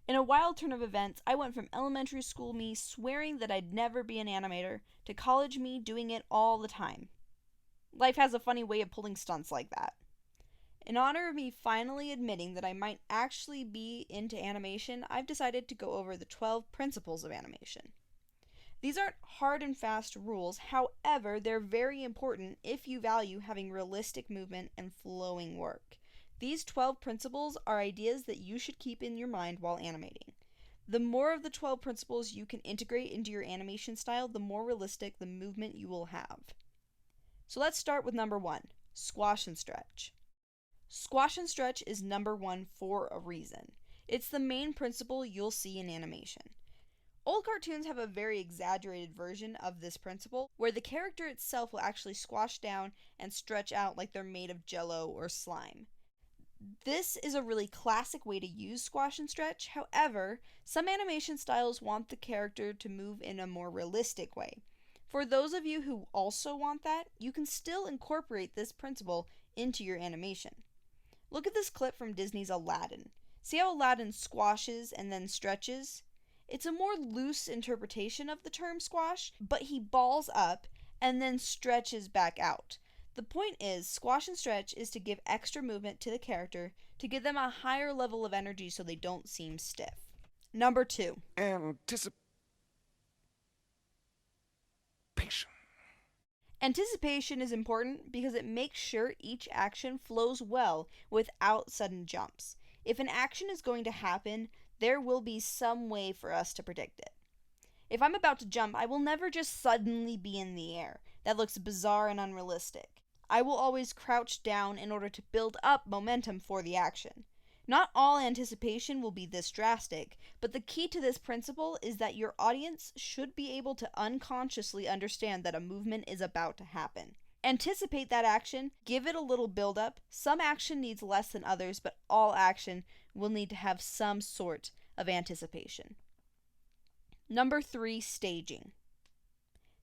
In a wild turn of events, I went from elementary school me swearing that I'd never be an animator to college me doing it all the time. Life has a funny way of pulling stunts like that. In honor of me finally admitting that I might actually be into animation, I've decided to go over the 12 principles of animation. These aren't hard and fast rules, however, they're very important if you value having realistic movement and flowing work. These 12 principles are ideas that you should keep in your mind while animating. The more of the 12 principles you can integrate into your animation style, the more realistic the movement you will have. So let's start with number 1, squash and stretch. Squash and stretch is number 1 for a reason. It's the main principle you'll see in animation. Old cartoons have a very exaggerated version of this principle, where the character itself will actually squash down and stretch out like they're made of jello or slime. This is a really classic way to use squash and stretch. However, some animation styles want the character to move in a more realistic way. For those of you who also want that, you can still incorporate this principle into your animation. Look at this clip from Disney's Aladdin. See how Aladdin squashes and then stretches? It's a more loose interpretation of the term squash, but he balls up and then stretches back out. The point is, squash and stretch is to give extra movement to the character to give them a higher level of energy so they don't seem stiff. Number 2. Anticipation. Anticipation is important because it makes sure each action flows well without sudden jumps. If an action is going to happen, there will be some way for us to predict it. If I'm about to jump, I will never just suddenly be in the air. That looks bizarre and unrealistic. I will always crouch down in order to build up momentum for the action. Not all anticipation will be this drastic, but the key to this principle is that your audience should be able to unconsciously understand that a movement is about to happen. Anticipate that action, give it a little build up. Some action needs less than others, but all action will need to have some sort of anticipation. Number 3, staging.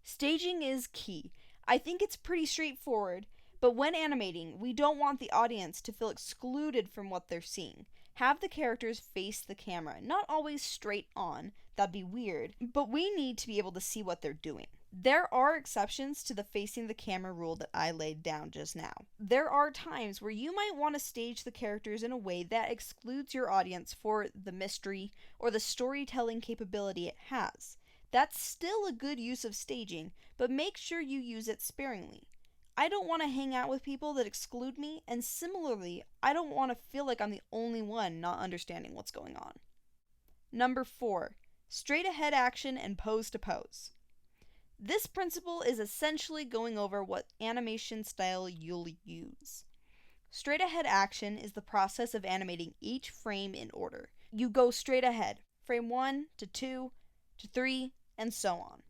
Staging is key. I think it's pretty straightforward, but when animating, we don't want the audience to feel excluded from what they're seeing. Have the characters face the camera, not always straight on, that'd be weird, but we need to be able to see what they're doing. There are exceptions to the facing the camera rule that I laid down just now. There are times where you might want to stage the characters in a way that excludes your audience for the mystery or the storytelling capability it has. That's still a good use of staging, but make sure you use it sparingly. I don't want to hang out with people that exclude me, and similarly, I don't want to feel like I'm the only one not understanding what's going on. Number 4, straight ahead action and pose to pose. This principle is essentially going over what animation style you'll use. Straight ahead action is the process of animating each frame in order. You go straight ahead, frame 1 to 2 to 3, and so on.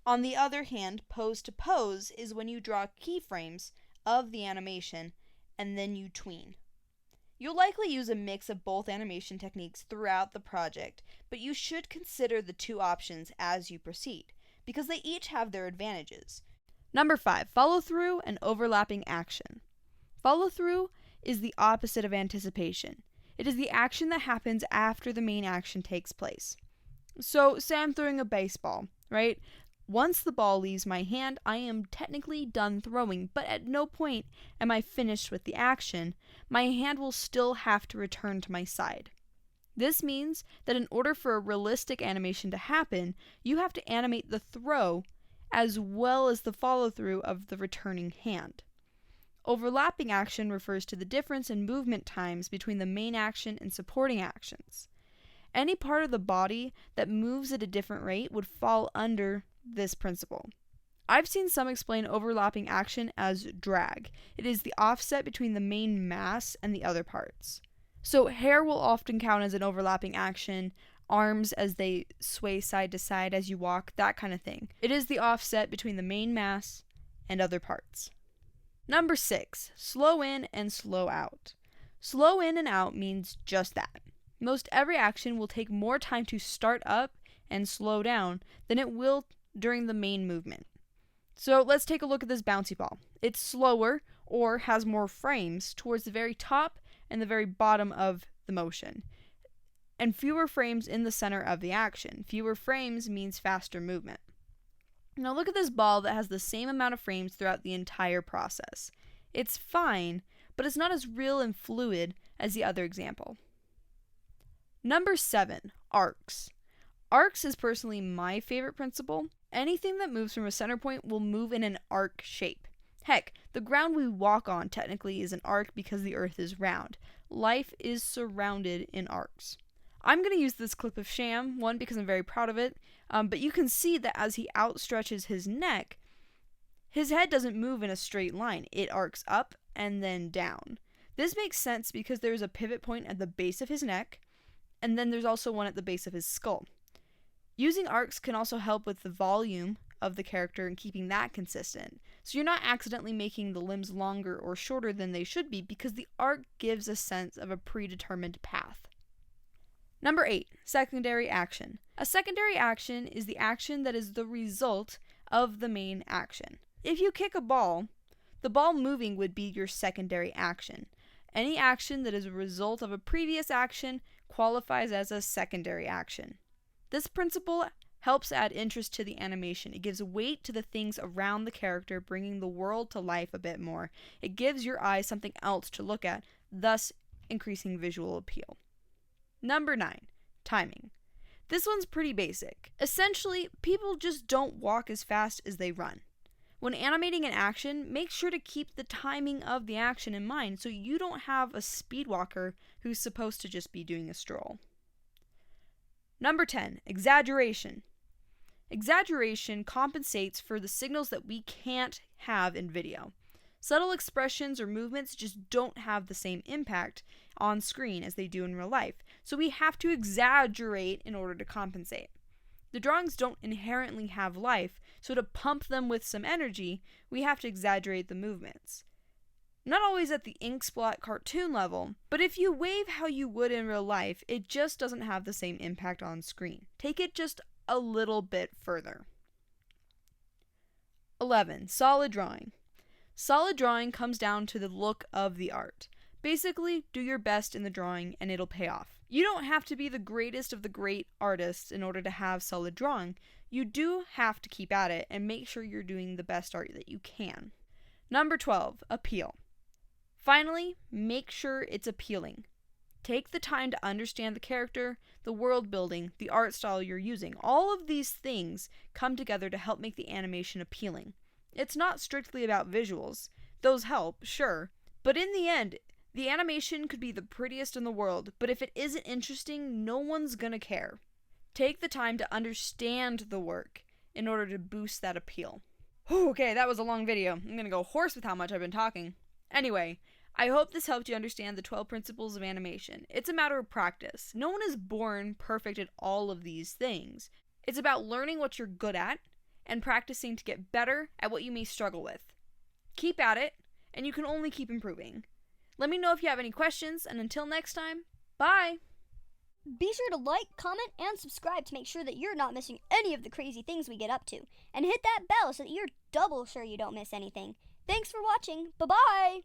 On the other hand, pose to pose is when you draw keyframes of the animation and then you tween. You'll likely use a mix of both animation techniques throughout the project, but you should consider the two options as you proceed, because they each have their advantages. Number 5, follow through and overlapping action. Follow through is the opposite of anticipation. It is the action that happens after the main action takes place. So, say I'm throwing a baseball, right? Once the ball leaves my hand, I am technically done throwing, but at no point am I finished with the action. My hand will still have to return to my side. This means that in order for a realistic animation to happen, you have to animate the throw as well as the follow-through of the returning hand. Overlapping action refers to the difference in movement times between the main action and supporting actions. Any part of the body that moves at a different rate would fall under this principle. I've seen some explain overlapping action as drag. It is the offset between the main mass and the other parts. So hair will often count as an overlapping action, arms as they sway side to side as you walk, that kind of thing. It is the offset between the main mass and other parts. Number 6, slow in and slow out. Slow in and out means just that. Most every action will take more time to start up and slow down than it will during the main movement. So let's take a look at this bouncy ball. It's slower, or has more frames, towards the very top and the very bottom of the motion. and fewer frames in the center of the action. Fewer frames means faster movement. Now look at this ball that has the same amount of frames throughout the entire process. It's fine, but it's not as real and fluid as the other example. Number 7, arcs. Arcs is personally my favorite principle. Anything that moves from a center point will move in an arc shape. Heck, the ground we walk on technically is an arc because the earth is round. Life is surrounded in arcs. I'm going to use this clip of Sham, one, because I'm very proud of it, but you can see that as he outstretches his neck, his head doesn't move in a straight line. It arcs up and then down. This makes sense because there's a pivot point at the base of his neck, and then there's also one at the base of his skull. Using arcs can also help with the volume of the character and keeping that consistent, so you're not accidentally making the limbs longer or shorter than they should be because the arc gives a sense of a predetermined path. Number 8, secondary action. A secondary action is the action that is the result of the main action. If you kick a ball, the ball moving would be your secondary action. Any action that is a result of a previous action qualifies as a secondary action. This principle helps add interest to the animation. It gives weight to the things around the character, bringing the world to life a bit more. It gives your eyes something else to look at, thus increasing visual appeal. Number 9, timing. This one's pretty basic. Essentially, people just don't walk as fast as they run. When animating an action, make sure to keep the timing of the action in mind so you don't have a speed walker who's supposed to just be doing a stroll. Number 10, exaggeration. Exaggeration compensates for the signals that we can't have in video. Subtle expressions or movements just don't have the same impact on screen as they do in real life, so we have to exaggerate in order to compensate. The drawings don't inherently have life, so to pump them with some energy, we have to exaggerate the movements. Not always at the ink splot cartoon level, but if you wave how you would in real life, it just doesn't have the same impact on screen. Take it just a little bit further. 11. Solid drawing. Solid drawing comes down to the look of the art. Basically, do your best in the drawing and it'll pay off. You don't have to be the greatest of the great artists in order to have solid drawing. You do have to keep at it and make sure you're doing the best art that you can. Number 12, appeal. Finally, make sure it's appealing. Take the time to understand the character, the world building, the art style you're using. All of these things come together to help make the animation appealing. It's not strictly about visuals. Those help, sure, but in the end, the animation could be the prettiest in the world, but if it isn't interesting, no one's gonna care. Take the time to understand the work in order to boost that appeal. Okay, that was a long video. I'm gonna go hoarse with how much I've been talking. Anyway, I hope this helped you understand the 12 principles of animation. It's a matter of practice. No one is born perfect at all of these things. It's about learning what you're good at and practicing to get better at what you may struggle with. Keep at it, and you can only keep improving. Let me know if you have any questions, and until next time, bye! Be sure to like, comment, and subscribe to make sure that you're not missing any of the crazy things we get up to. And hit that bell so that you're double sure you don't miss anything. Thanks for watching. Bye-bye!